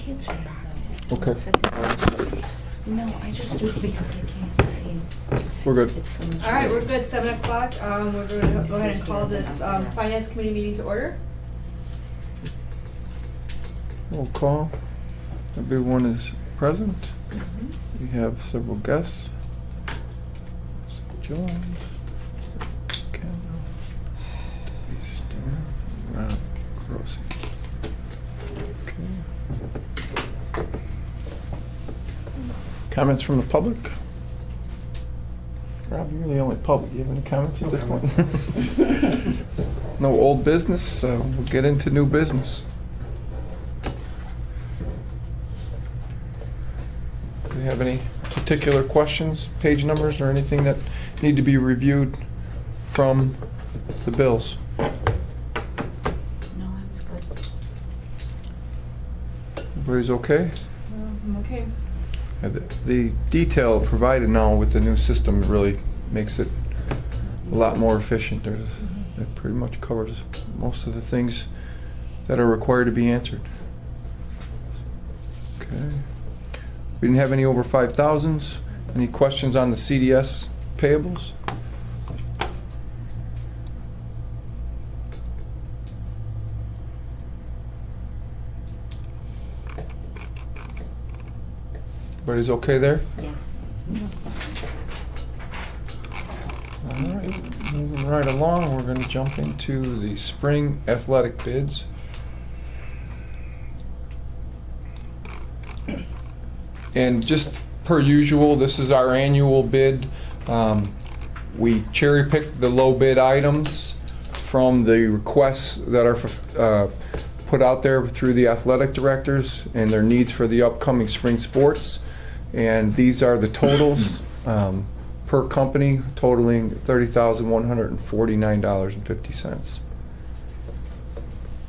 can't say that. Okay. No, I just do it because I can't see. We're good. It's so much All right, better. we're good, 7 o'clock. We're going to go ahead and call this Finance Committee meeting to order. Roll call. Everyone is present. Mm-hmm. We have several guests. Jones, Kendall, Rob, Grossi. Okay. Comments from the public? Rob, you're the only public. Do you have any comments at this point? No old business, so we'll get into new business. Do you have any particular questions, page numbers, or anything that need to be reviewed from the bills? No, I was good. Everybody's okay? I'm okay. The detail provided now with the new system really makes it a lot more efficient. It pretty much covers most of the things that are required to be answered. Okay. We didn't have any over 5,000s. Any questions on the CDS payables? Everybody's okay there? Yes. All right, moving right along, we're going to jump into the spring athletic bids. And just per usual, this is our annual bid. We cherry pick the low bid items from the requests that are put out there through the athletic directors and their needs for the upcoming spring sports. And these are the totals per company, totaling $30,149.50.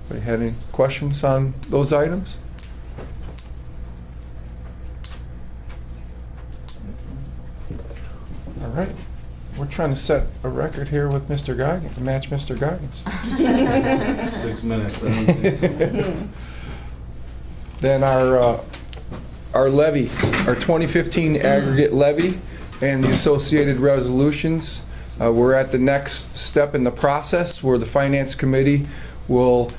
Anybody had any questions on those items? All right. We're trying to set a record here with Mr. Goggins, to match Mr. Goggins. 6 minutes, I don't think so. Then our levy, our 2015 aggregate levy and the associated resolutions. We're at the next step in the process where the Finance Committee will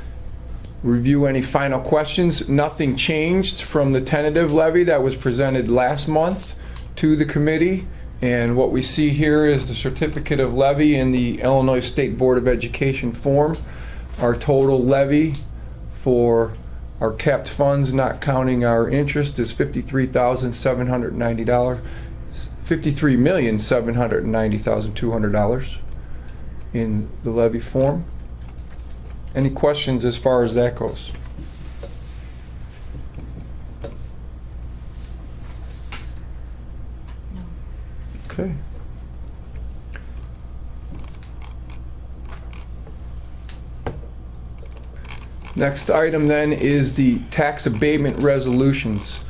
review any final questions. Nothing changed from the tentative levy that was presented last month to the committee. And what we see here is the certificate of levy in the Illinois State Board of Education form. Our total levy for our capped funds, not counting our interest, is $53,790. $53,790,200 in the levy form. Any questions as far as that goes? No. Okay. Next item then is the tax abatement resolutions.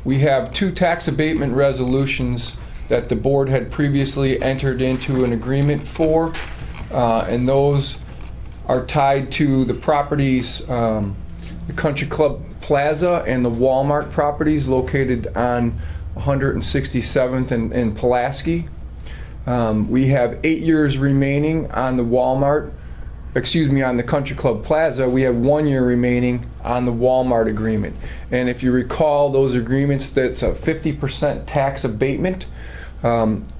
We have two tax abatement resolutions that the board had previously entered into an agreement for, and those are tied to the properties, the Country Club Plaza and the Walmart properties located on 167th and Pulaski. We have 8 years remaining on the Walmart, on the Country Club Plaza. We have 1 year remaining on the Walmart agreement. And if you recall those agreements, that's a 50% tax abatement.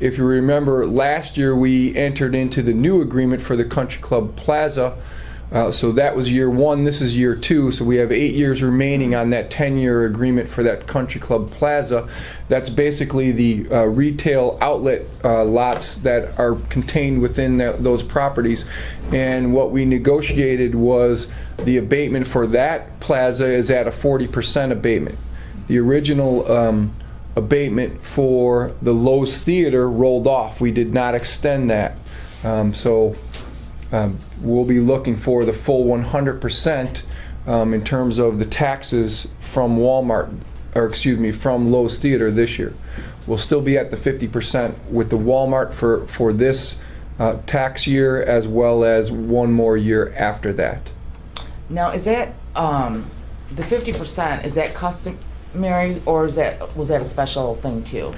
If you remember, last year we entered into the new agreement for the Country Club Plaza. So that was year 1, this is year 2, so we have 8 years remaining on that 10-year agreement for that Country Club Plaza. That's basically the retail outlet lots that are contained within those properties. And what we negotiated was the abatement for that plaza is at a 40% abatement. The original abatement for the Lowe's Theater rolled off. We did not extend that. We'll be looking for the full 100% in terms of the taxes from from Lowe's Theater this year. We'll still be at the 50% with the Walmart for this tax year, as well as 1 more year after that. Now, is that the 50%, is that customary or was that a special thing too?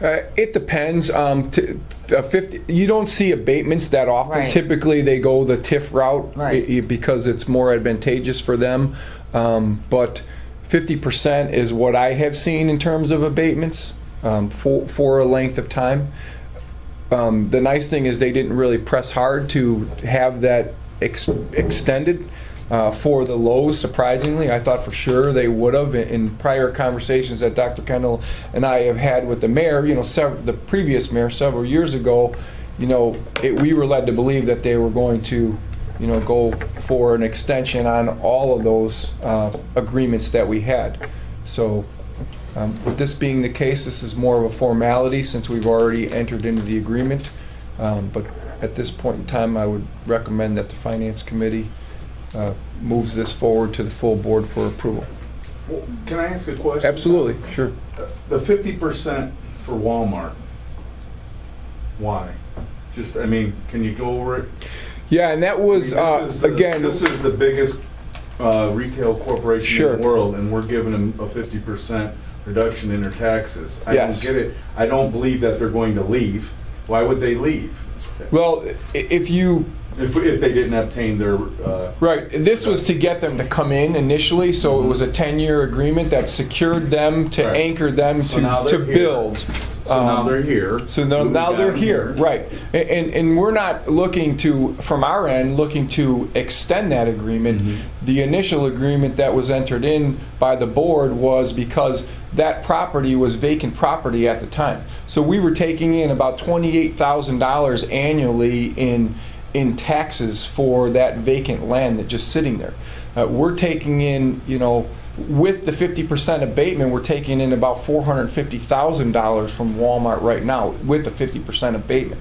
It depends. 50, you don't see abatements that often. Right. Typically, they go the TIF route Right. because it's more advantageous for them. But 50% is what I have seen in terms of abatements for a length of time. The nice thing is they didn't really press hard to have that extended. For the lows, surprisingly, I thought for sure they would have. In prior conversations that Dr. Kendall and I have had with the mayor, the previous mayor several years ago, we were led to believe that they were going to, go for an extension on all of those agreements that we had. So, with this being the case, this is more of a formality since we've already entered into the agreement. But at this point in time, I would recommend that the Finance Committee moves this forward to the full board for approval. Well, can I ask a question? Absolutely, sure. The 50% for Walmart, why? Can you go over it? Yeah, and that was, This is the biggest retail corporation Sure. in the world, and we're giving them a 50% reduction in their taxes. I Yes. don't get it. I don't believe that they're going to leave. Why would they leave? well, if you, If they didn't obtain their, right, this was to get them to come in initially, so it was a 10-year agreement that secured them to Right. anchor them So now to they're here. build. so now they're here. So now they're here, right. And we're not looking to, from our end, looking to extend that agreement. The initial agreement that was entered in by the board was because that property was vacant property at the time. So we were taking in about $28,000 annually in taxes for that vacant land that just sitting there. We're taking in, with the 50% abatement, we're taking in about $450,000 from Walmart right now with the 50% abatement.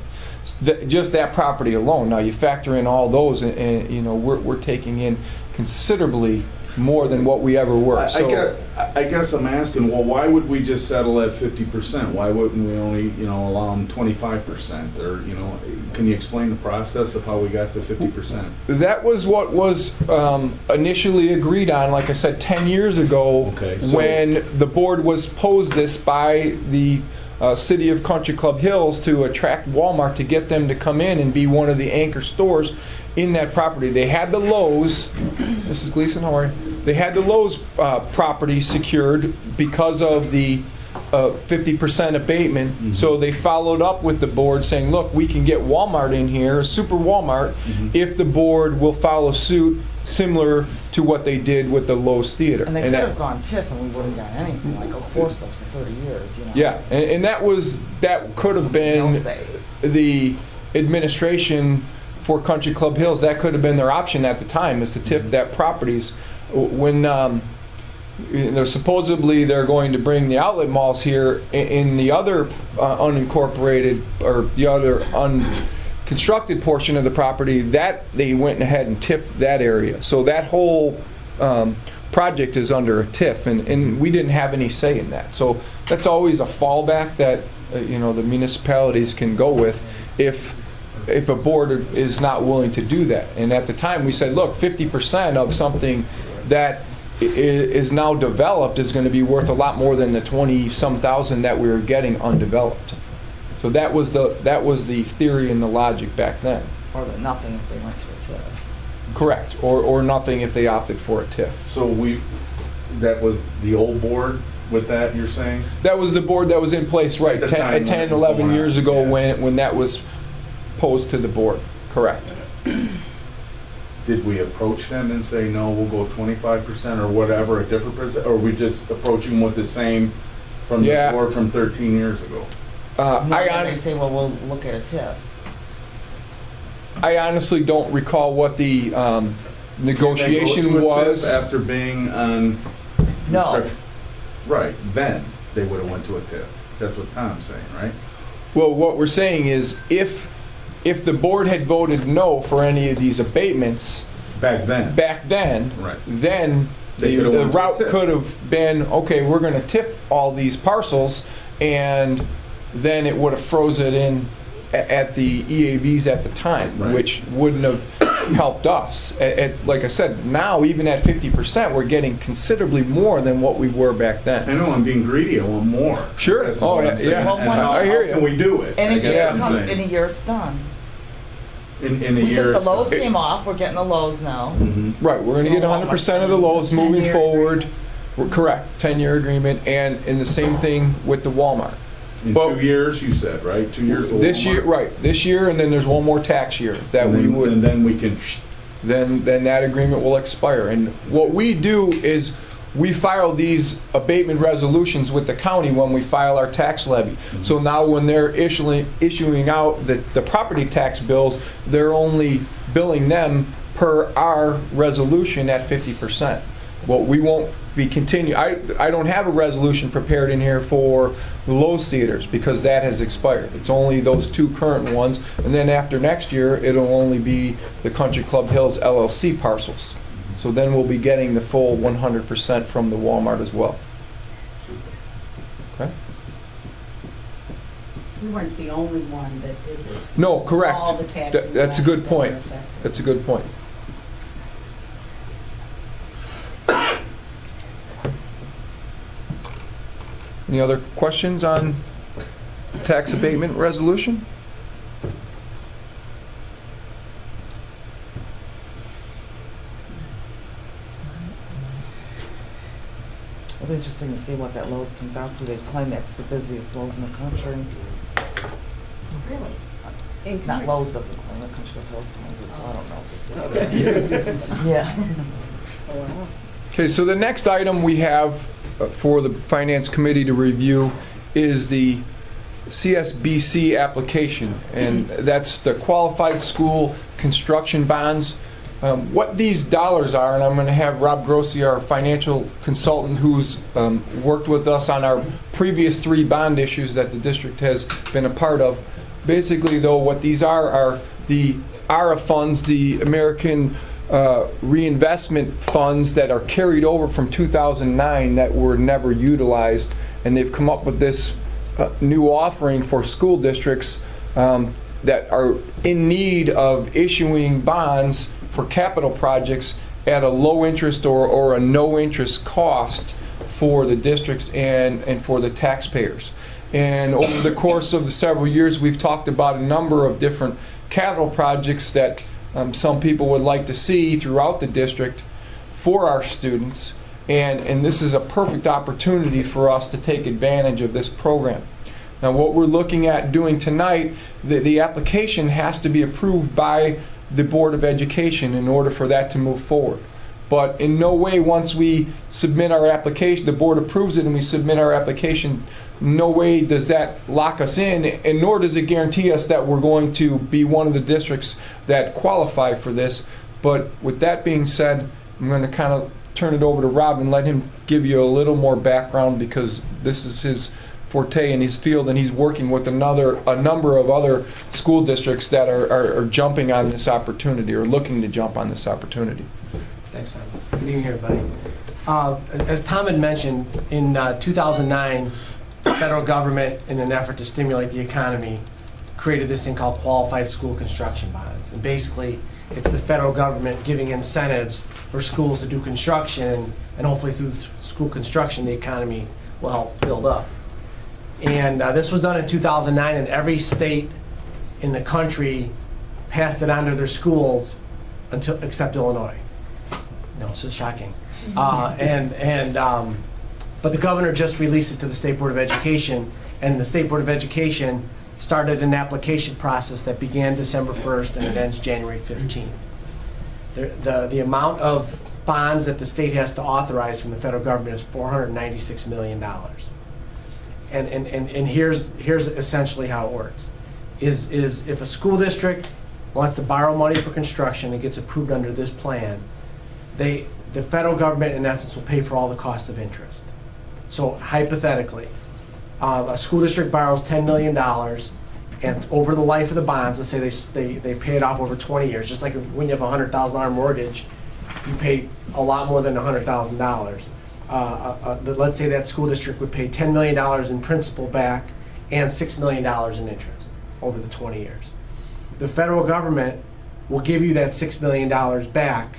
Just that property alone. Now you factor in all those, and we're taking in considerably more than what we ever were. I guess I'm asking, well, why would we just settle at 50%? Why wouldn't we only, allow them 25%? Or, can you explain the process of how we got to 50%? That was what was initially agreed on, like I said, 10 years ago, Okay, so- when the board was posed this by the city of Country Club Hills to attract Walmart to get them to come in and be one of the anchor stores in that property. They had the Lowe's, Mrs. Gleason, how are you? They had the Lowe's property secured because of the 50% abatement. So they followed up with the board saying, look, we can get Walmart in here, Super Walmart, if the board will follow suit similar to what they did with the Lowe's Theater. And they could have gone TIF and we wouldn't got anything, like forced us for 30 years, Yeah, and that could have been They'll say. the administration for Country Club Hills. That could have been their option at the time, is to TIF that properties. When supposedly they're going to bring the outlet malls here in the other unincorporated or the other unconstructed portion of the property, that they went ahead and TIFed that area. So that whole project is under a TIF, and we didn't have any say in that. So that's always a fallback that the municipalities can go with if a board is not willing to do that. And at the time we said, look, 50% of something that is now developed is going to be worth a lot more than the 20-some thousand that we were getting undeveloped. So that was the theory and the logic back then. Or the nothing if they went to a TIF. Correct. Or nothing if they opted for a TIF. So that was the old board with that, you're saying? That was the board that was in place, right, At the time when 10, it was 11 going years on, ago yeah. when that was posed to the board. Correct. Did we approach them and say, no, we'll go 25% or whatever, a different percent? Or we just approaching them with the same from the Yeah. board from 13 years ago? They say, well, we'll look at a TIF. I honestly don't recall what the negotiation They go to a was. TIF after being on... No. Right, then they would have went to a TIF. That's what Tom's saying, right? Well, what we're saying is if the board had voted no for any of these abatements Back then. back then, Right. then They the could've went to a route TIF. could have been, okay, we're going to TIF all these parcels, and then it would have froze it in at the EAVs at the time, Right. which wouldn't have helped us. Like I said, now even at 50%, we're getting considerably more than what we were back then. I know, I'm being greedy, I want more. Sure. That's Oh, what yeah, I'm saying. yeah. And Well, how, I hear how you. can we do it? In I a guess year, I'm in saying. a year it's done. In a We year. took the Lowe's it- came off, we're getting the Lowe's now. Mhm. Right, we're going to get 100% of the Lowe's moving 10-year forward. We're correct, 10-year agreement, and the same thing with the Walmart. In But- 2 years, you said, right? 2 years. to This year, Walmart. right, this year, and then there's one more tax year that And we then- would. And then we can, then that agreement will expire. And what we do is we file these abatement resolutions with the county when we file our tax levy. So now when they're issuing out the property tax bills, they're only billing them per our resolution at 50%. Well, we won't be I don't have a resolution prepared in here for the Lowe's theaters because that has expired. It's only those 2 current ones, and then after next year, it'll only be the Country Club Hills LLC parcels. So then we'll be getting the full 100% from the Walmart as well. Okay? We weren't the only one that did this. No, correct. All the taxing That's a good laws that point. are affected. That's a good point. Any other questions on tax abatement resolution? It'll be interesting to see what that Lowe's comes out to. They claim that's the busiest Lowe's in the country. Really? Not Lowe's doesn't claim it, Country Club Hills claims it, so I don't know if it's. Yeah. Oh, wow. Okay, so the next item we have for the Finance Committee to review is the CSBC application, and that's the Qualified School Construction Bonds. What these dollars are, and I'm going to have Rob Grossi, our financial consultant, who's worked with us on our previous 3 bond issues that the district has been a part of. Basically, though, what these are the ARA funds, the American reinvestment funds that are carried over from 2009 that were never utilized, and they've come up with this new offering for school districts that are in need of issuing bonds for capital projects at a low interest or a no interest cost for the districts and for the taxpayers. And over the course of the several years, we've talked about a number of different capital projects that some people would like to see throughout the district for our students. And this is a perfect opportunity for us to take advantage of this program. Now, what we're looking at doing tonight, the application has to be approved by the Board of Education in order for that to move forward. But in no way, once we submit our application, the board approves it and we submit our application, no way does that lock us in, and nor does it guarantee us that we're going to be one of the districts that qualify for this. But with that being said, I'm going to kind of turn it over to Rob and let him give you a little more background, because this is his forte in his field, and he's working with a number of other school districts that are jumping on this opportunity or looking to jump on this opportunity. Thanks, Tom. Good evening, everybody. As Tom had mentioned, in 2009, the federal government, in an effort to stimulate the economy, created this thing called Qualified School Construction Bonds. And basically, it's the federal government giving incentives for schools to do construction, and hopefully through school construction, the economy will help build up. And this was done in 2009, and every state in the country passed it onto their schools except Illinois. No, it's just shocking. But the governor just released it to the State Board of Education, and the State Board of Education started an application process that began December 1st and it ends January 15th. The amount of bonds that the state has to authorize from the federal government is $496 million. And here's essentially how it works. Is if a school district wants to borrow money for construction and gets approved under this plan, the federal government, in essence, will pay for all the costs of interest. So hypothetically, a school district borrows $10 million, and over the life of the bonds, let's say they pay it off over 20 years, just like when you have a $100,000 mortgage, you pay a lot more than $100,000. Let's say that school district would pay $10 million in principal back and $6 million in interest over the 20 years. The federal government will give you that $6 million back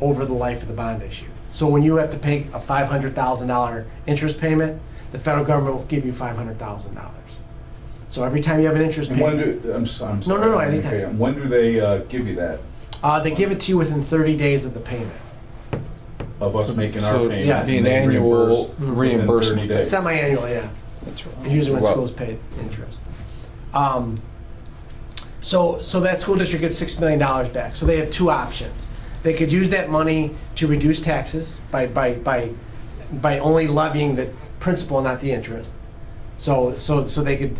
over the life of the bond issue. So when you have to pay a $500,000 interest payment, the federal government will give you $500,000. So every time you have an interest And when payment, I'm sorry. no, anytime. Okay, when do they give you that? they give it to you within 30 days of the payment. Of us making So our payments? yeah, it'd be an and they annual reimburse within 30 reimbursement. days? Semi-annual, yeah. That's right. Usually when Well, schools pay interest. So that school district gets $6 million back. So they have two options. They could use that money to reduce taxes by only levying the principal, not the interest. So they could,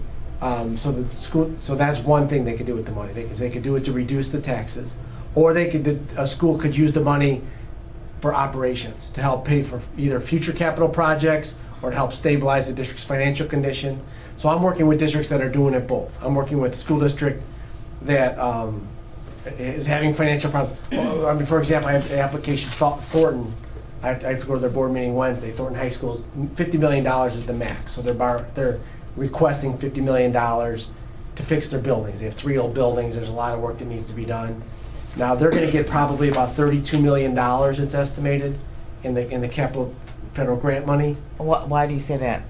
so that's one thing they could do with the money. They could do it to reduce the taxes, or a school could use the money for operations to help pay for either future capital projects or to help stabilize the district's financial condition. So I'm working with districts that are doing it both. I'm working with a school district that is having financial problems. I mean, for example, I have an application, Thornton. I have to go to their board meeting Wednesday. Thornton High School's $50 million is the max. So they're requesting $50 million to fix their buildings. They have 3 old buildings. There's a lot of work that needs to be done. Now they're going to get probably about $32 million. It's estimated in the capital federal grant money, Why do you say that?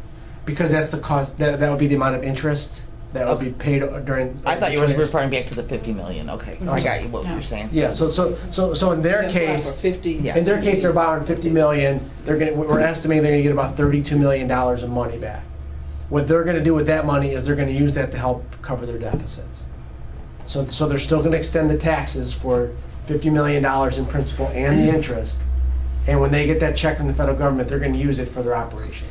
because that's the cost. That would be the amount of interest that would be paid during. I thought you were during- referring back to the 50 million. Okay, I got you. What you're saying. Yeah. So in their case. 50. Yeah. In their case, they're borrowing $50 million. We're estimating they're going to get about $32 million of money back. What they're going to do with that money is they're going to use that to help cover their deficits. So they're still going to extend the taxes for $50 million in principal and the interest. And when they get that check from the federal government, they're going to use it for their operations.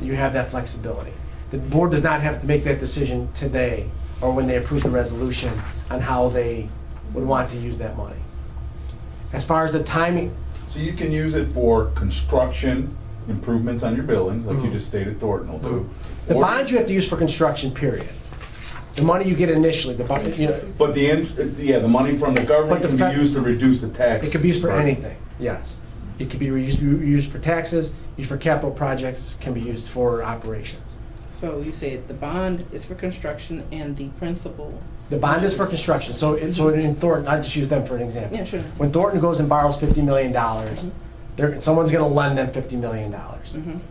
You have that flexibility. The board does not have to make that decision today or when they approve the resolution on how they would want to use that money. As far as the timing, So you can use it for construction improvements on your buildings, like you just stated Thornton will do. the Or- bond you have to use for construction, period. The money you get initially, the bond, But the money from the government But the can fa- be used to reduce the tax. it could be used for burden. anything, yes. It could be used for taxes, used for capital projects, can be used for operations. So you said the bond is for construction and the principal. The bond is for construction, so in Thornton, I just use them for an example. Yeah, sure. When Thornton goes and borrows $50 million, someone's gonna lend them $50 million.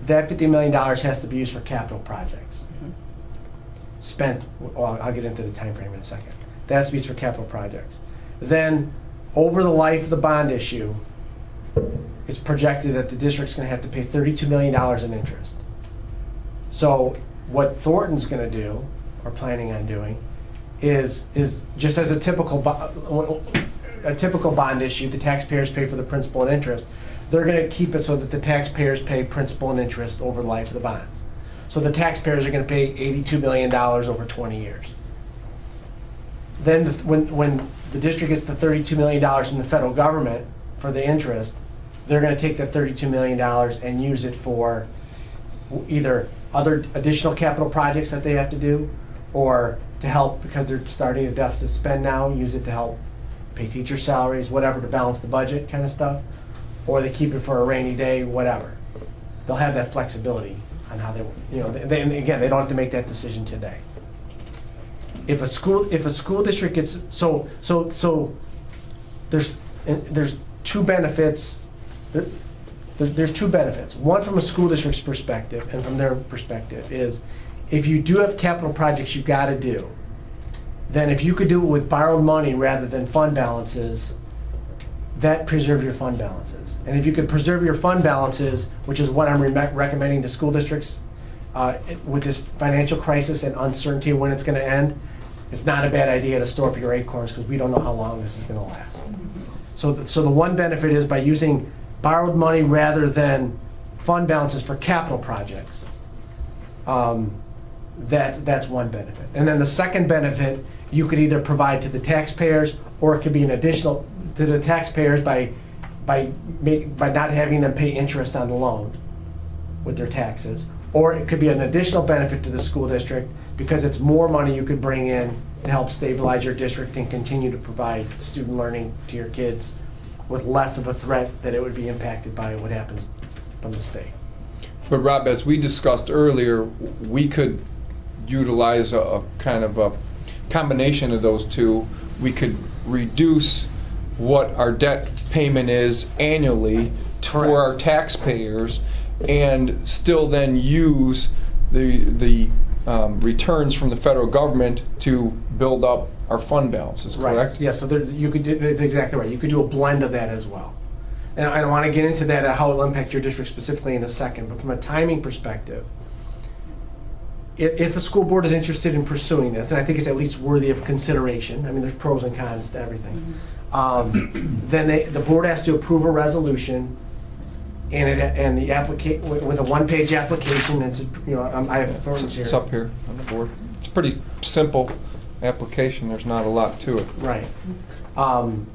That $50 million has to be used for capital projects. Spent, well, I'll get into the time frame in a second. That has to be used for capital projects. Then, over the life of the bond issue, it's projected that the district's gonna have to pay $32 million in interest. So what Thornton's gonna do, or planning on doing, is just as a typical bond issue, the taxpayers pay for the principal and interest. They're going to keep it so that the taxpayers pay principal and interest over the life of the bonds. So the taxpayers are going to pay $82 million over 20 years. Then when the district gets the $32 million from the federal government for the interest, they're going to take that $32 million and use it for either other additional capital projects that they have to do, or to help, because they're starting a deficit spend now, use it to help pay teacher salaries, whatever, to balance the budget kind of stuff, or they keep it for a rainy day, whatever. They'll have that flexibility on how they, and again, they don't have to make that decision today. If a school district gets, so there's two benefits. There's two benefits. One from a school district's perspective and from their perspective is, if you do have capital projects you've got to do, then if you could do it with borrowed money rather than fund balances, that preserves your fund balances. And if you could preserve your fund balances, which is what I'm recommending to school districts with this financial crisis and uncertainty of when it's going to end, it's not a bad idea to store up your acorns, because we don't know how long this is going to last. So the one benefit is, by using borrowed money rather than fund balances for capital projects, that's one benefit. And then the second benefit, you could either provide to the taxpayers, or it could be an additional to the taxpayers by not having them pay interest on the loan with their taxes, or it could be an additional benefit to the school district, because it's more money you could bring in to help stabilize your district and continue to provide student learning to your kids with less of a threat that it would be impacted by what happens from the state. But Rob, as we discussed earlier, we could utilize a kind of a combination of those two. We could reduce what our debt payment is annually for our Correct. taxpayers, and still then use the returns from the federal government to build up our fund balances, Right. correct? Yeah, so you could do, that's exactly right. You could do a blend of that as well. And I don't want to get into that, how it'll impact your district specifically in a second, but from a timing perspective, if a school board is interested in pursuing this, and I think it's at least worthy of consideration, I mean, there's pros and cons to everything, then the board has to approve a resolution and the with a one-page application, and it's, I have Thornton's here. It's up here on the board. It's a pretty simple application. There's not a lot to it. Right. And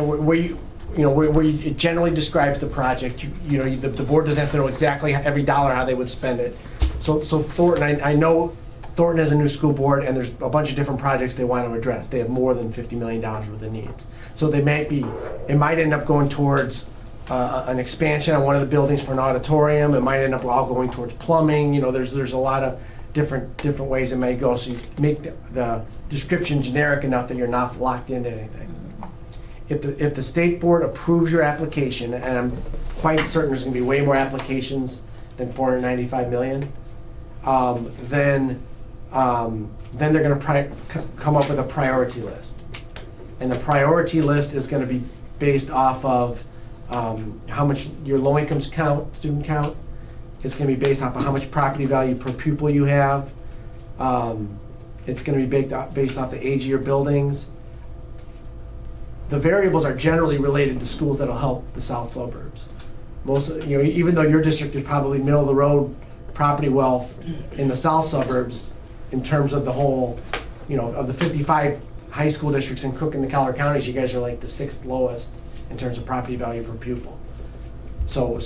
where it generally describes the project, the board doesn't have to know exactly every dollar how they would spend it. So Thornton, I know Thornton has a new school board, and there's a bunch of different projects they want to address. They have more than $50 million worth of needs. So it might end up going towards an expansion on one of the buildings for an auditorium. It might end up all going towards plumbing. There's a lot of different ways it may go. So you make the description generic enough that you're not locked into anything. If the state board approves your application, and I'm quite certain there's going to be way more applications than 495 million, then they're going to come up with a priority list, and the priority list is going to be based off of how much your low-income student count. It's going to be based off of how much property value per pupil you have. It's going to be based off the age of your buildings. The variables are generally related to schools that'll help the south suburbs. Even though your district is probably middle of the road property wealth in the south suburbs, in terms of the whole, of the 55 high school districts in Cook and the Collier counties, you guys are like the 6th lowest in terms of property value per pupil. So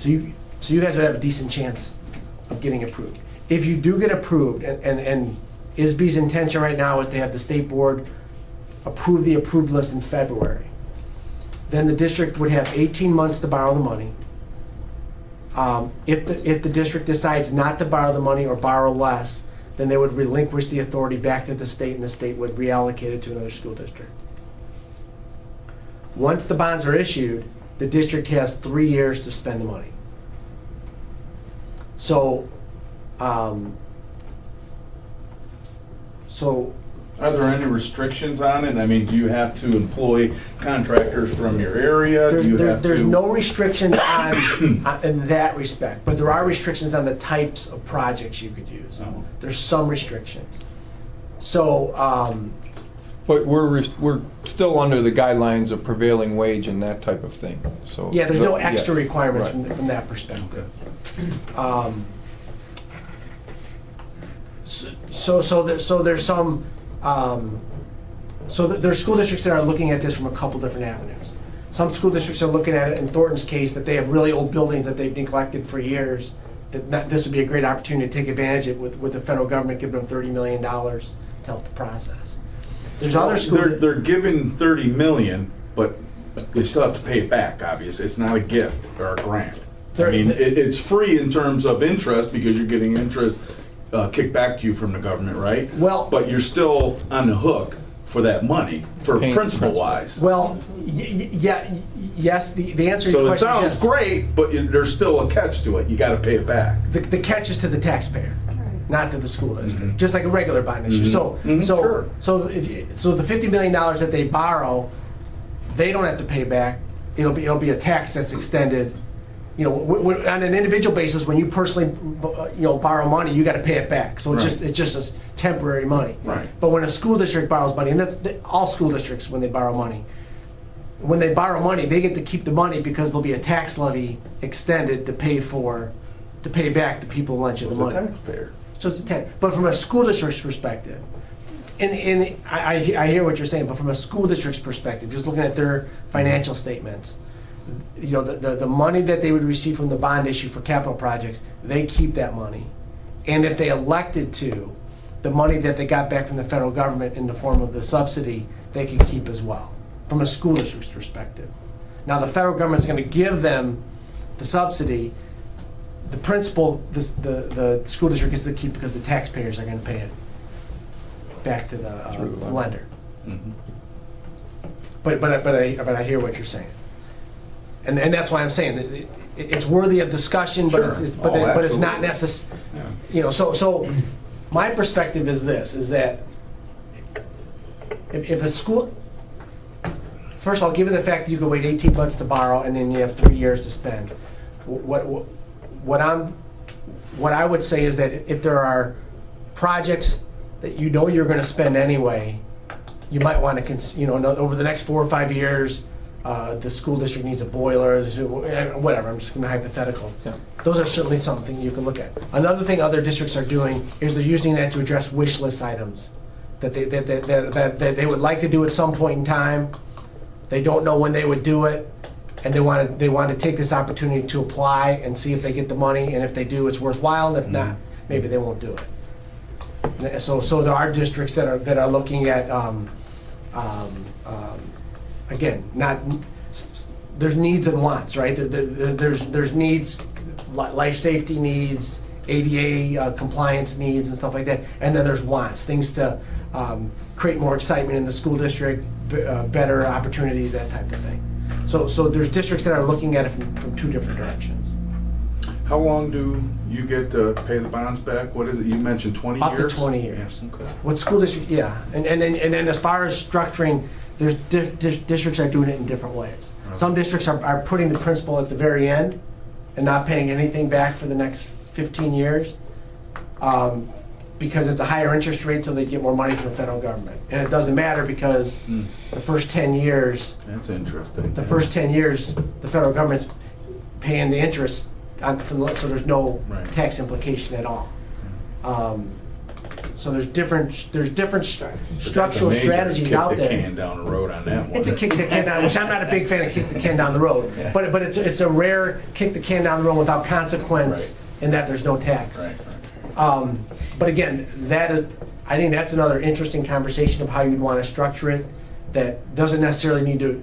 you guys would have a decent chance of getting approved. If you do get approved, and ISB's intention right now is to have the state board approve the approved list in February, then the district would have 18 months to borrow the money. If the district decides not to borrow the money or borrow less, then they would relinquish the authority back to the state, and the state would reallocate it to another school district. Once the bonds are issued, the district has 3 years to spend the money. So, Are there any restrictions on it? I mean, do you have to employ contractors from your area? there's no restrictions in that respect, but there are restrictions on the types of projects you could use. Oh. There's some restrictions. So, But we're still under the guidelines of prevailing wage and that type of thing. So yeah, there's no extra yeah, requirements right. from that perspective. There's some. There's school districts that are looking at this from a couple different avenues. Some school districts are looking at it, in Thornton's case, that they have really old buildings that they've neglected for years. This would be a great opportunity to take advantage of it with the federal government giving them $30 million to help the process. There's other schools. They're giving $30 million, but they still have to pay it back. Obviously, it's not a gift or a grant. It's free in terms of interest because you're getting interest kicked back to you from the government, right? Well, but you're still on the hook for that money, for Paying principal-wise. well, yes. The answer to So your it question sounds is yes. great, but there's still a catch to it. You got to pay it back. The catch is to the taxpayer, not to the school district, just like a regular bond issue. Sure. So the $50 million that they borrow, they don't have to pay back. It'll be a tax that's extended. On an individual basis, when you personally borrow money, you got to pay it back. So it's Right. just a temporary money. Right. But when a school district borrows money, and that's all school districts when they borrow money. When they borrow money, they get to keep the money because there'll be a tax levy extended to pay back the people who lent you the As a money. taxpayer. So it's a tax. But from a school district's perspective, and I hear what you're saying, but from a school district's perspective, just looking at their financial statements, the money that they would receive from the bond issue for capital projects, they keep that money. And if they elected to, the money that they got back from the federal government in the form of the subsidy, they can keep as well, from a school district's perspective. Now, the federal government's going to give them the subsidy. The principal, the school district gets to keep because the taxpayers are going to pay it back to the Through the lender. Mhm. But I hear what you're saying, and that's why I'm saying that it's worthy of discussion, but Sure. it's Oh, but it's not absolutely. necessary. Yeah. You know, so my perspective is this: is that if a school, first of all, given the fact that you can wait 18 months to borrow and then you have 3 years to spend, what I would say is that if there are projects that you know you're going to spend anyway, you might want to, over the next 4 or 5 years, the school district needs a boiler, whatever, I'm just going to hypotheticals. Yeah. Those are certainly something you can look at. Another thing other districts are doing is they're using that to address wish list items that they would like to do at some point in time. They don't know when they would do it, and they want to take this opportunity to apply and see if they get the money, and if they do, it's worthwhile, and if not, maybe they won't do it. So there are districts that are looking at, again, there's needs and wants, right? There's needs, life safety needs, ADA compliance needs and stuff like that, and then there's wants, things to create more excitement in the school district, better opportunities, that type of thing. So there's districts that are looking at it from two different directions. How long do you get to pay the bonds back? What is it? You mentioned 20 Up years? to 20 years. Yes, okay. What school district, yeah. And then as far as structuring, there's districts are doing it in different ways. Some districts are putting the principal at the very end and not paying anything back for the next 15 years because it's a higher interest rate, so they get more money from the federal government. And it doesn't matter because the first 10 years, That's interesting. the federal government's paying the interest so there's no Right. tax implication at all. So there's different structural strategies out Kick the there. can down the road on that one. It's a kick the can down, which I'm not a big fan of kick the can down the road. Yeah. But it's a rare kick the can down the road without consequence Right. in that there's no tax. Right. But again, I think that's another interesting conversation of how you'd want to structure it that doesn't necessarily need to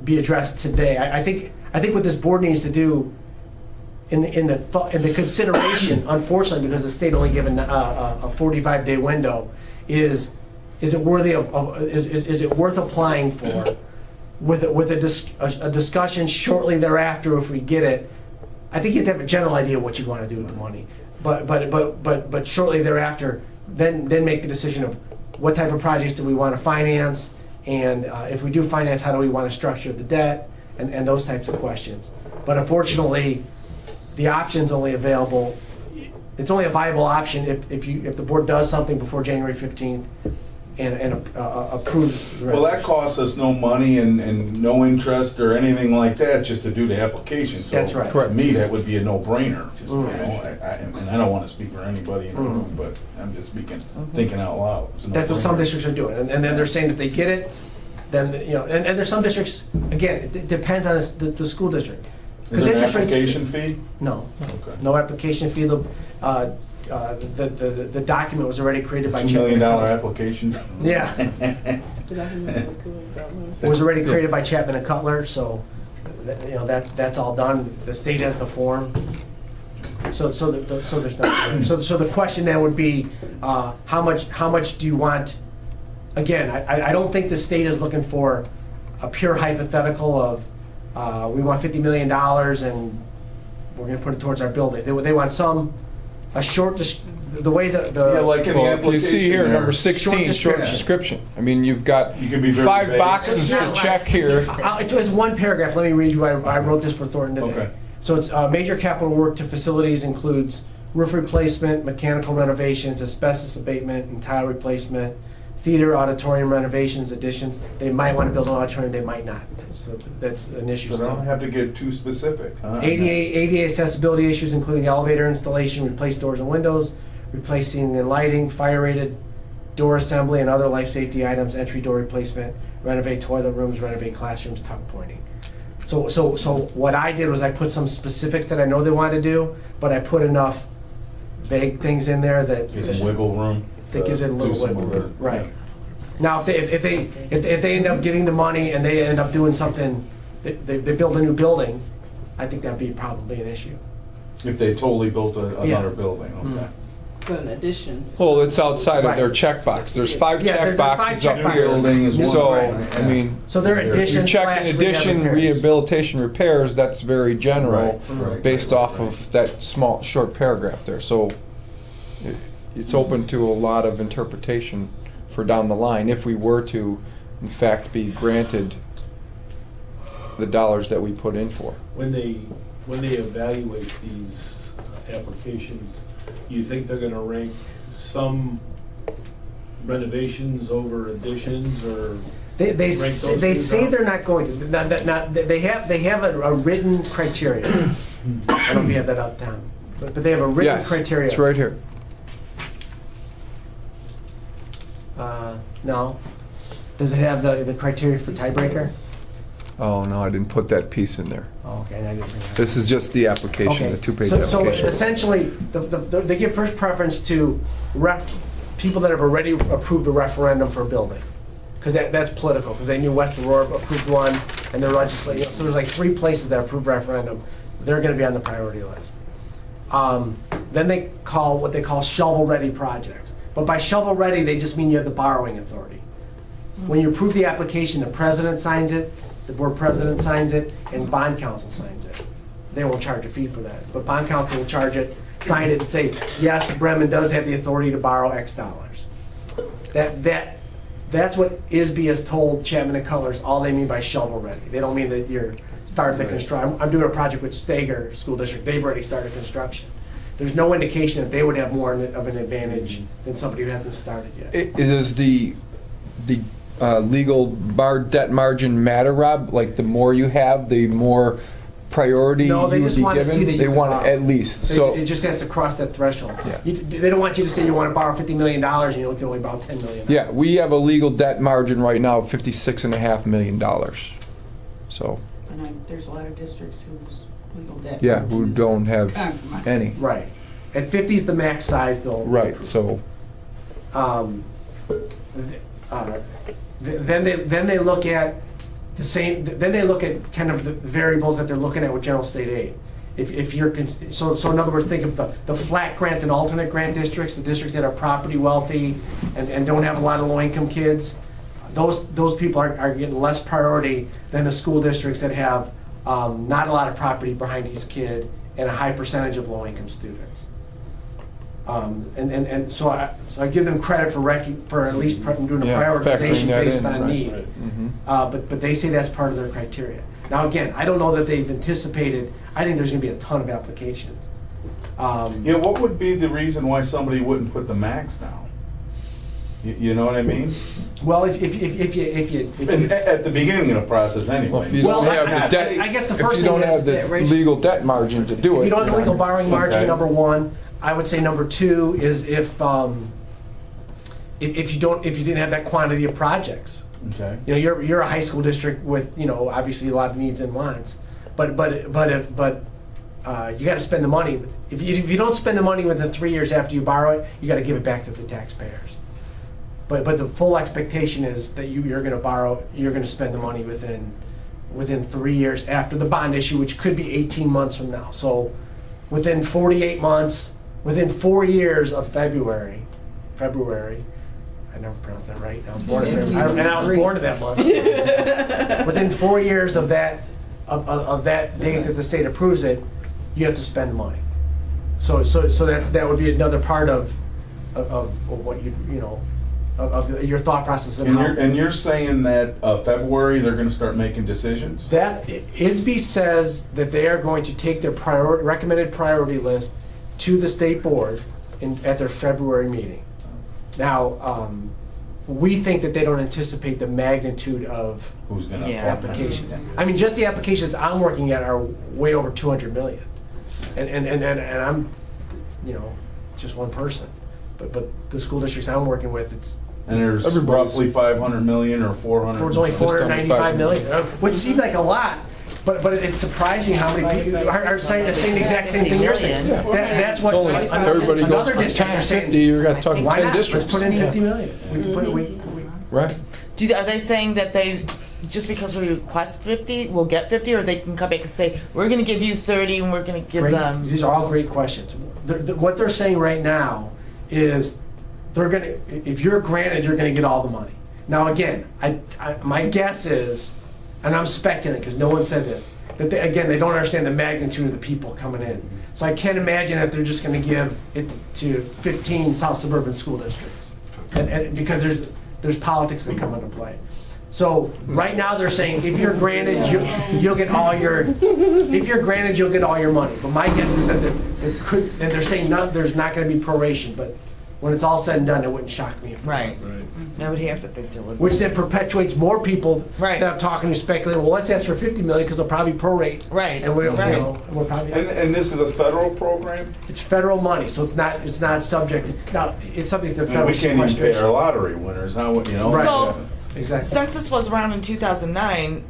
be addressed today. I think what this board needs to do in the consideration, unfortunately, because the state only given a 45-day window, is it worthy is it worth applying for? With a discussion shortly thereafter, if we get it, I think you have to have a general idea what you want to do with the money. But shortly thereafter, then make the decision of what type of projects do we want to finance, and if we do finance, how do we want to structure the debt, and those types of questions. But unfortunately, the option's only available. It's only a viable option if the board does something before January 15th and approves the Well, that resolution. costs us no money and no interest or anything like that just to do the application. So That's right. To me, that would be a no-brainer. You know, and I don't want to speak for anybody in the room, but I'm just thinking out loud. It's a That's what some no-brainer. districts are doing, and then they're saying if they get it, then and there's some districts. Again, it depends on the school district. Is there an interest rates- application fee? No, Okay. no application fee. The document was already created by $2 Chapman. million application? Yeah, it was already created by Chapman and Cutler, so that's all done. The state has the form. So there's nothing. So the question then would be, how much do you want? Again, I don't think the state is looking for a pure hypothetical of we want $50 million and we're going to put it towards our building. They want the way the Yeah, like in the Well, if application you see here, there. number 16, short description. I mean, you've got You can be very 5 vague. boxes to check here. It's one paragraph. Let me read you. I wrote this for Thornton today. Okay. So it's major capital work to facilities includes roof replacement, mechanical renovations, asbestos abatement, and tile replacement, theater, auditorium renovations, additions. They might want to build an auditorium, they might not. So that's an issue So they don't still. have to get too specific, huh? ADA accessibility issues including elevator installation, replace doors and windows, replacing and lighting, fire-rated door assembly and other life safety items, entry door replacement, renovate toilet rooms, renovate classrooms, tuck pointing. So what I did was I put some specifics that I know they want to do, but I put enough vague things in there that Get some wiggle room. that gives it a little do some wiggle of the- room. Right. Now, if they end up getting the money and they end up doing something, they build a new building, I think that'd be probably an issue. If they totally built another Yeah. building, okay. put an addition. Well, it's outside of their Right. checkbox. There's 5 Yeah, check there's five boxes check up boxes. here. Building is one, So, right. I mean, So they're you're addition checking slash addition, rehab repairs. rehabilitation, repairs, that's very general, Right. based off of that small, short paragraph there. So it's open to a lot of interpretation for down the line, if we were to, in fact, be granted the dollars that we put in for. When they evaluate these applications, you think they're gonna rank some renovations over additions, or? They Rank those they two say down? they're not going to. Not, they have a written criteria. I don't know if you have that up down, but they have a written Yes, criteria. it's right here. No. Does it have the criteria for tiebreaker? Oh, no, I didn't put that piece in there. Oh, okay, I didn't bring that. This is just the application, Okay. the 2-page So application. essentially, they give first preference to people that have already approved a referendum for a building. Because that's political, because they knew West Aurora approved one, and they're legislating, so there's like 3 places that approved referendum. They're gonna be on the priority list. Then they call what they call shovel-ready projects. But by shovel-ready, they just mean you have the borrowing authority. When you approve the application, the president signs it, the board president signs it, and bond counsel signs it. They won't charge a fee for that, but bond counsel will charge it, sign it, and say, yes, Bremen does have the authority to borrow X dollars. That's what ISB has told Chapman and Colors, all they mean by shovel-ready. They don't mean that you're starting the construction. I'm doing a project with Stager School District, they've already started construction. There's no indication that they would have more of an advantage than somebody who hasn't started yet. Does the legal debt margin matter, Rob? Like, the more you have, the more priority you No, would they be just want to see given? that you They can want borrow. at least, so, It just has to cross that threshold. Yeah. They don't want you to say you want to borrow $50 million and you can only borrow $10 million. yeah, we have a legal debt margin right now of $56.5 million. So, And there's a lot of districts whose legal debt. yeah, who margin is don't have compromised. any. Right. At 50 is the max size they'll Right, approve. so, Then they look at the same. Then they look at kind of the variables that they're looking at with general state aid. If you're so in other words, think of the flat grant and alternate grant districts, the districts that are property wealthy and don't have a lot of low income kids. Those people are getting less priority than the school districts that have not a lot of property behind each kid and a high percentage of low income students. So I give them credit for at least doing a Yeah, factoring prioritization that based in, on right. need. mhm. But they say that's part of their criteria. Now, again, I don't know that they've anticipated, I think there's gonna be a ton of applications. Yeah, what would be the reason why somebody wouldn't put the max down? You know what I mean? Well, if you. At the beginning of the process Well, anyway. if you don't Well, have the debt, I guess the if first you don't thing is have the that ratio. legal debt margin to do it. If you don't have a legal borrowing margin, Okay. number one. I would say number two is if you didn't have that quantity of projects. Okay. You know, you're a high school district with, you know, obviously a lot of needs and wants, but you got to spend the money. If you don't spend the money within 3 years after you borrow it, you got to give it back to the taxpayers. But the full expectation is that you're going to spend the money within 3 years after the bond issue, which could be 18 months from now. So within 48 months, within 4 years of February, I never pronounced that right. I was born in February, and I was born in that month. Within 4 years of that date that the state approves it, you have to spend money. So that would be another part of what of your thought process. Of how, And you're saying that February they're going to start making decisions? that ISB says that they are going to take their recommended priority list to the state board at their February meeting. Now, we think that they don't anticipate the magnitude of Who's going to? Yeah. applications. I mean, just the applications I'm working at are way over 200 million, and I'm, you know, just one person. But the school districts I'm working with, it's And there's Everybody's- roughly 500 million or 400. it's only Just under 495 5 million, which seemed like a lot. But it's surprising how many people are saying the exact same thing you're saying. That's what It's only, if everybody goes another from district 10 are to saying. 50, you're gonna talk Why 10 not? districts. Let's put in Yeah. 50 million. We can put Right. Are they saying that they, just because we request 50, we'll get 50, or they can come back and say, we're going to give you 30 and we're going to give Great. them? These are all great questions. What they're saying right now is they're gonna, if you're granted, you're gonna get all the money. Now, again, my guess is, and I'm speculating because no one said this, that they, again, they don't understand the magnitude of the people coming in. So I can't imagine that they're just going to give it to 15 South Suburban school districts, and because there's politics that come into play. So right now they're saying if you're granted, you'll get all your. If you're granted, you'll get all your money. But my guess is that they're saying there's not going to be proration. But when it's all said and done, it wouldn't shock me. Right. Right. I would have to think there would. Which then perpetuates more people Right. that I'm talking to speculating. Well, let's ask for 50 million because they'll probably prorate. Right. And we'll, Right. you know, we're probably. And this is a federal program? It's federal money, so it's not subject to, now, it's subject to And federal we can't even pay our sequestration. lottery winners, how, you know? Right. So- Exactly. Since this was around in 2009,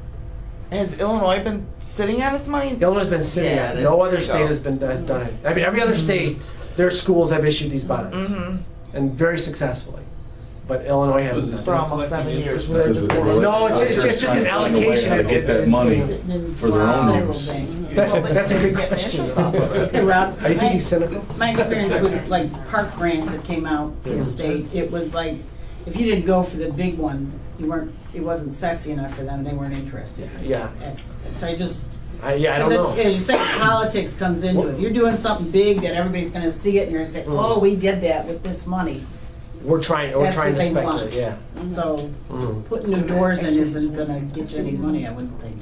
has Illinois been sitting on its money? Illinois has been sitting Yeah, on it. No there other you state go. has done it. I mean, every other state, their schools have issued these bonds, Mm-hmm. and very successfully. But Illinois So is hasn't. this For almost collecting 7 years. interest? Because No, it's out there just trying an to find a way allocation how to of get that money Sitting in for their own federal use. bank. That's a good Getting question. interest off of it. Hey, Rob, Are you thinking cynical? my experience with like park grants that came out from the state, it was like, if you didn't go for the big one, it wasn't sexy enough for them, they weren't interested. Yeah. So I just, I don't know. as you say, politics comes into it. You're doing something big that everybody's gonna see it and you're gonna say, oh, we did that with this money. We're trying That's to what they speculate, want. yeah. So Mhm. putting new doors in isn't gonna get you any money, I wouldn't think.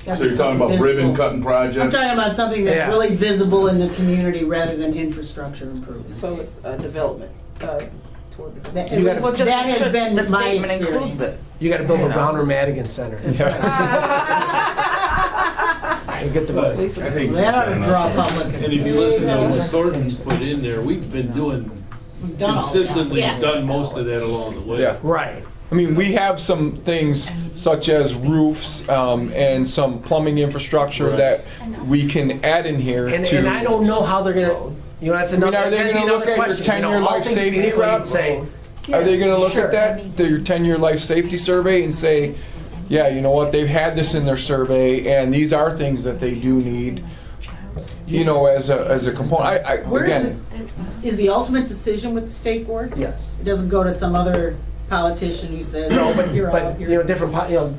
Gotta So be you're talking something about ribbon visible. cutting I'm projects? talking about something that's Yeah. really visible in the community rather than infrastructure improvements. So it's development, toward development. You gotta- Well, just That has should- been the my statement includes experience. it. You gotta build a You know. Ronald Madigan Center. You get the But- money. I think That ought to draw public. And if you listen to what Thornton's put in there, we've been doing, We've done all that. consistently Yeah. done most of that along the way. Yeah. Right. I mean, we have some things such as roofs and some plumbing infrastructure Right. that we can add in here And to. I don't know how they're gonna, you know, that's I mean, another, are they that'd be gonna look another at your question. 10-year all life things being safety, equal, you'd Rob? say, Are they going to look Sure. at that, your 10-year life safety survey, and say, yeah, you know what, they've had this in their survey, and these are things that they do need, you know, as a component. Where is it? Again, Is the ultimate decision with the state board? yes. It doesn't go to some other politician who says, No, but, you're out, you know, you're. different, you know,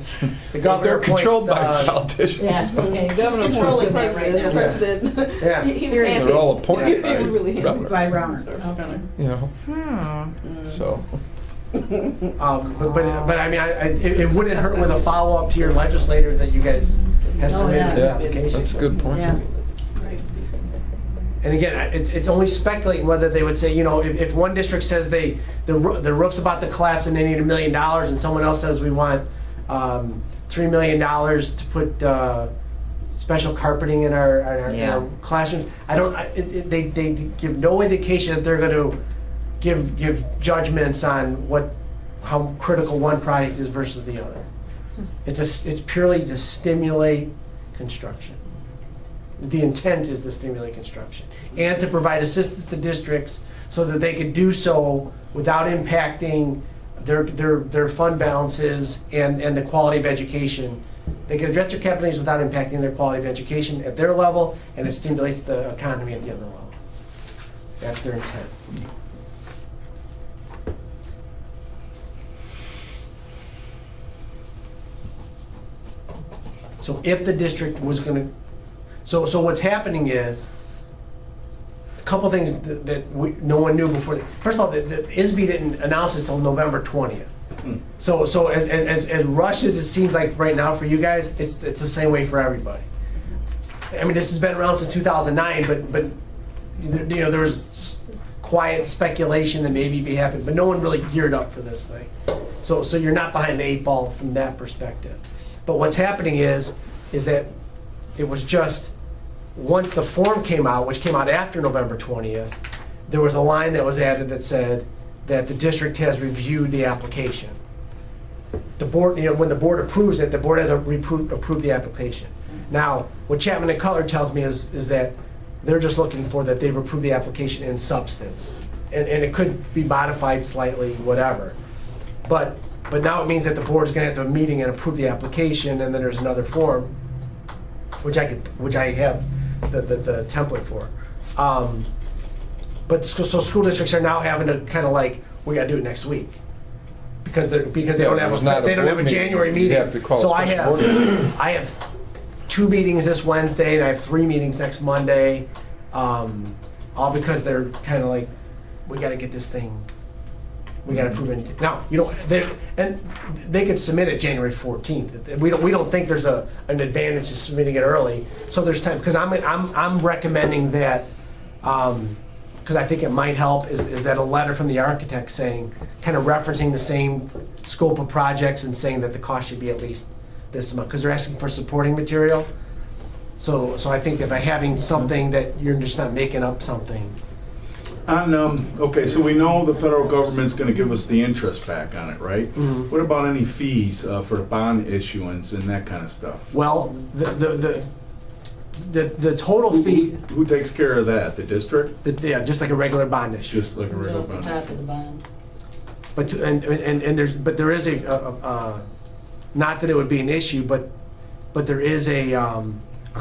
the governor they're appoints, controlled by politicians. Yeah, okay, who's Governor controlling appoints that right the now? president. Yeah. He was Seriously. handpicked. They're all appointed by It was really governor. handpicked. By Rauner. Okay. You know, Hmm. so. but I mean, it wouldn't hurt with a follow-up to your legislator that you guys have Oh, submitted yeah. this Yeah, application. that's a good point. Yeah. And again, it's only speculating whether they would say, you know, if one district says the roof's about to collapse and they need $1 million, and someone else says we want $3 million to put special carpeting in our Yeah. classrooms. They give no indication that they're going to give judgments on how critical one project is versus the other. It's purely to stimulate construction. The intent is to stimulate construction and to provide assistance to districts so that they could do so without impacting their fund balances and the quality of education. They can address their capital needs without impacting their quality of education at their level, and it stimulates the economy at the other level. That's their intent. So if the district was going to, so what's happening is, a couple things that no one knew before. First of all, the ISB didn't announce this till November 20th. So as rushed as it seems like right now for you guys, it's the same way for everybody. I mean, this has been around since 2009, but you know, there was quiet speculation that maybe it happened, but no one really geared up for this thing. So you're not behind the 8 ball from that perspective. But what's happening is that it was just, once the form came out, which came out after November 20th, there was a line that was added that said that the district has reviewed the application. The board, you know, when the board approves it, the board has approved the application. Now, what Chapman and Cutler tells me is that they're just looking for that they've approved the application in substance. And it could be modified slightly, whatever. But now it means that the board's gonna have to have a meeting and approve the application, and then there's another form, which I have the template for. But so school districts are now having to kind of like, we gotta do it next week. Because they don't have There's not a, they don't have a board January meeting. You meeting. have to call a So I special board meeting. have, I have 2 meetings this Wednesday, and I have 3 meetings next Monday. All because they're kind of like, we gotta get this thing, we gotta prove it. Now, and they can submit it January 14th. We don't think there's an advantage to submitting it early. So there's time, because I'm recommending that, because I think it might help, is that a letter from the architect saying, kind of referencing the same scope of projects and saying that the cost should be at least this amount, because they're asking for supporting material. So I think that by having something that you're just not making up something. Okay, so we know the federal government's gonna give us the interest back on it, right? Mhm. What about any fees for the bond issuance and that kind of stuff? Well, the total fee, Who takes care of that? The district? yeah, just like a regular bond issue. Just like a Comes regular off the bond? top of the bond. But there is not that it would be an issue, but there is a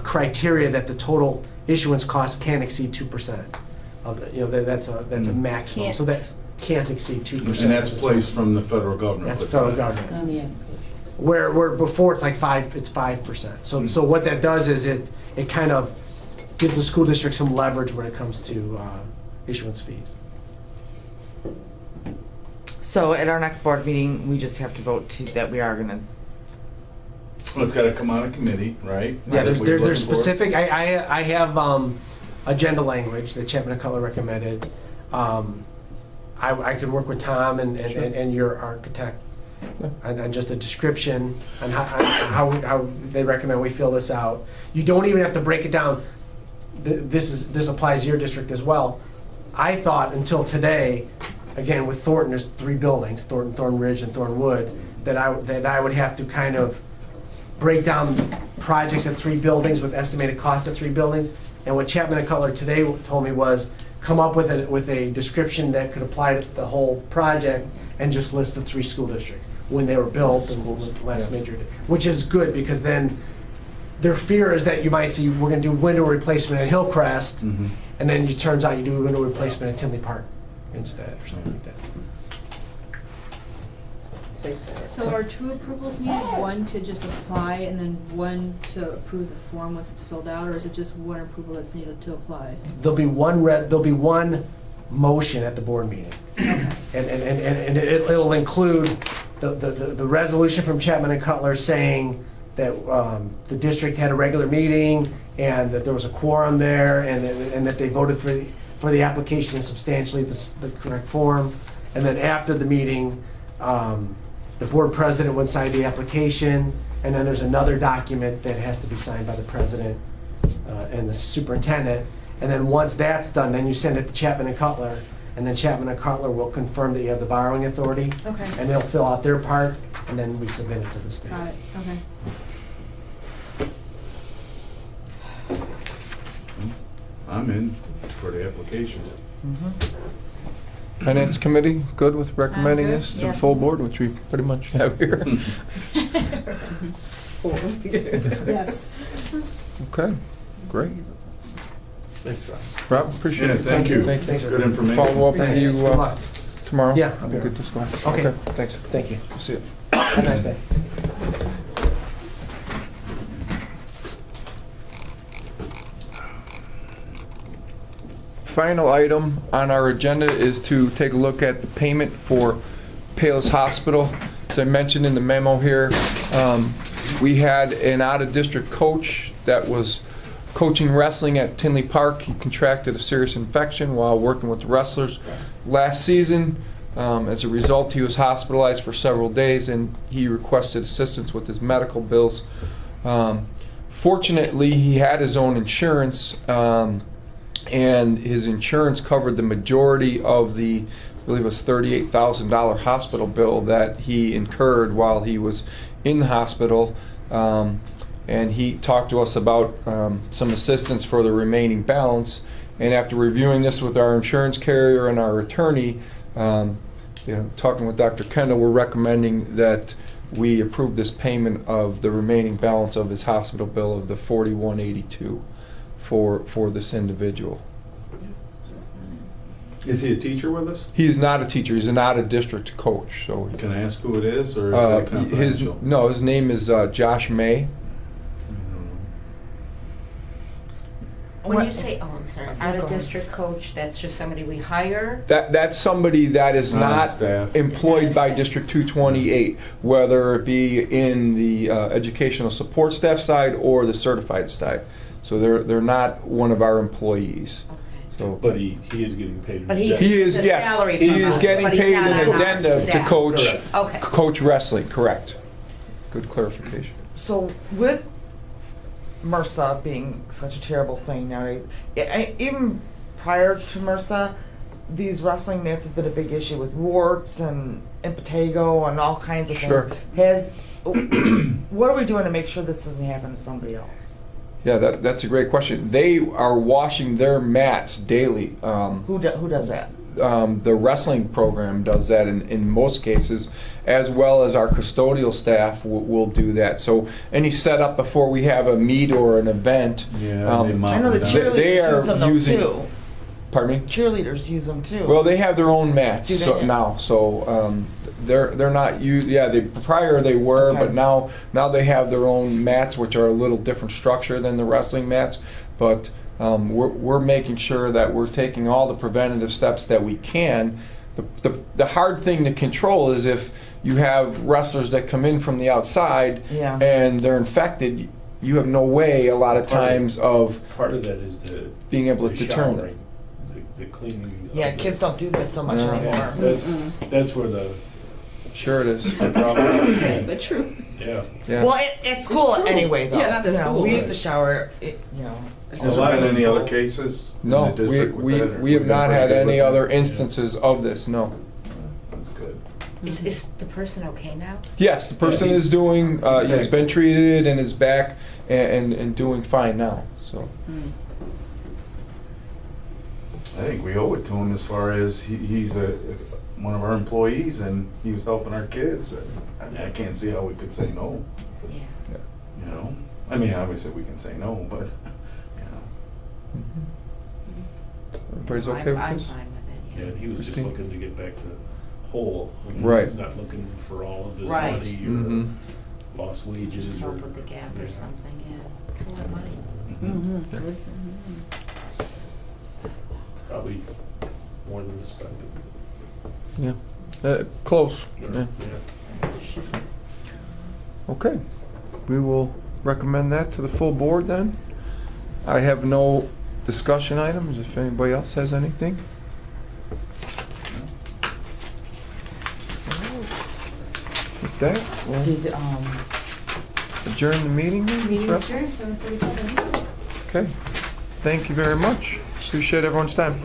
criteria that the total issuance cost can't exceed 2%. That's a maximum. So that can't exceed 2%. And that's placed from the federal government? That's federal It's government. on the application. Where before it's like 5%. So what that does is it kind of gives the school district some leverage when it comes to issuance fees. So at our next board meeting, we just have to vote that we are gonna. Well, it's gotta come out of committee, right? Yeah, That we're looking there's for? specific, I have agenda language that Chapman and Cutler recommended. I could work with Tom and your architect on just a description on how they recommend we fill this out. You don't even have to break it down. This applies to your district as well. I thought until today, again with Thornton, there's 3 buildings, Thornton Ridge and Thornwood, that I would have to kind of break down projects at 3 buildings with estimated cost at 3 buildings. And what Chapman and Cutler today told me was come up with a description that could apply to the whole project and just list the 3 school districts when they were built and when the last major, which is good because then their fear is that you might see we're going to do window replacement at Hillcrest, Mhm. and then it turns out you do a window replacement at Tinley Park instead or something like that. So are 2 approvals needed, one to just apply and then one to approve the form once it's filled out, or is it just one approval that's needed to apply? There'll be one motion at the board meeting. And it'll include the resolution from Chapman and Cutler saying that the district had a regular meeting and that there was a quorum there and that they voted for the application in substantially the correct form. And then after the meeting, the board president would sign the application, and then there's another document that has to be signed by the president and the superintendent. And then once that's done, then you send it to Chapman and Cutler, and then Chapman and Cutler will confirm that you have the borrowing authority. Okay. And they'll fill out their part, and then we submit it to the state. Got it, okay. I'm in for the application. Finance committee, good with recommending good, this to the yes. full board, which we pretty much have here. Yes. Okay, great. Thanks, Rob. Rob, appreciate Yeah, it. thank you. Thank you, sir. Good information. Follow up with Thanks. you Good luck. tomorrow? Yeah, I'll be We'll around. get this going. Okay. Thanks. Thank you. See you. Have a nice day. Final item on our agenda is to take a look at the payment for Palos Hospital. As I mentioned in the memo here, we had an out-of-district coach that was coaching wrestling at Tinley Park. He contracted a serious infection while working with the wrestlers last season. As a result, he was hospitalized for several days and he requested assistance with his medical bills. Fortunately, he had his own insurance, and his insurance covered the majority of the, I believe it was $38,000 hospital bill that he incurred while he was in the hospital. And he talked to us about some assistance for the remaining balance. And after reviewing this with our insurance carrier and our attorney, talking with Dr. Kendall, we're recommending that we approve this payment of the remaining balance of his hospital bill of the $41.82 for this individual. Is he a teacher with us? He is not a teacher. He's not a district coach. So Can I ask who it is, or is it confidential? his name is Josh May. When What- you say, oh, I'm sorry, Go out of ahead. district coach, that's just somebody we hire? That's somebody that is Not on not staff. employed by District 228, whether it be in the educational support staff side or the certified side. So they're not one of our employees. Okay. So But he is getting paid. But he's- he is, a yes, salary he from is us, getting but he's paid not an on our addendum to staff. coach Okay. coach wrestling. Correct. Good clarification. So with MRSA being such a terrible thing nowadays, even prior to MRSA, these wrestling mats have been a big issue with warts and impetigo and all kinds of Sure. things. What are we doing to make sure this doesn't happen to somebody else? Yeah, that's a great question. They are washing their mats daily. Who does that? The wrestling program does that in most cases, as well as our custodial staff will do that. So any setup before we have a meet or an event, Yeah, they mop I know the them down. cheerleaders They are use them though using- too. pardon me? Cheerleaders use them too. Well, they have their own mats Do they so, now, so they're not used. Yeah, prior they were, Okay. but now they have their own mats, which are a little different structure than the wrestling mats. But we're making sure that we're taking all the preventative steps that we can. The hard thing to control is if you have wrestlers that come in from the outside Yeah. and they're infected. You have no way a lot of times of Part of that is the being able to the determine that. showering, the cleaning. of Yeah, the- kids don't do that so much No. anymore. Yeah, that's where the Sure it is. problem. Sad, but true. Yeah. Yeah. Well, at school true. anyway, though. Yeah, not at You know, school, we but- used to shower. Has there been any other cases? in No, the district with that, or we have we've been not pretty had good any with that? other instances of this, no. That's good. Is the person okay now? Yes, the person Yeah, is doing, he's has back. been treated and is back and doing fine now, so. I think we owe it to him as far as he's one of our employees and he was helping our kids. I mean, I can't see how we could say no, Yeah. you know? I mean, obviously we can say no, but, you know. Everybody's okay I'm with this? fine with Yeah, it, he was just Christine? looking to get back to whole. I mean, Right. He's not looking for all of his Right. money Mhm. or lost wages Just or. help with the gap or yeah. something, yeah. It's a lot of money. Mm-hmm. Probably more than expected. Yeah, close, yeah. That's a shame. Okay, we will recommend that to the full board then. I have no discussion items, if anybody else has anything. With that, we'll Did adjourn the meeting. then? Meeting adjourned, 7:37. Okay, thank you very much. Appreciate everyone's time.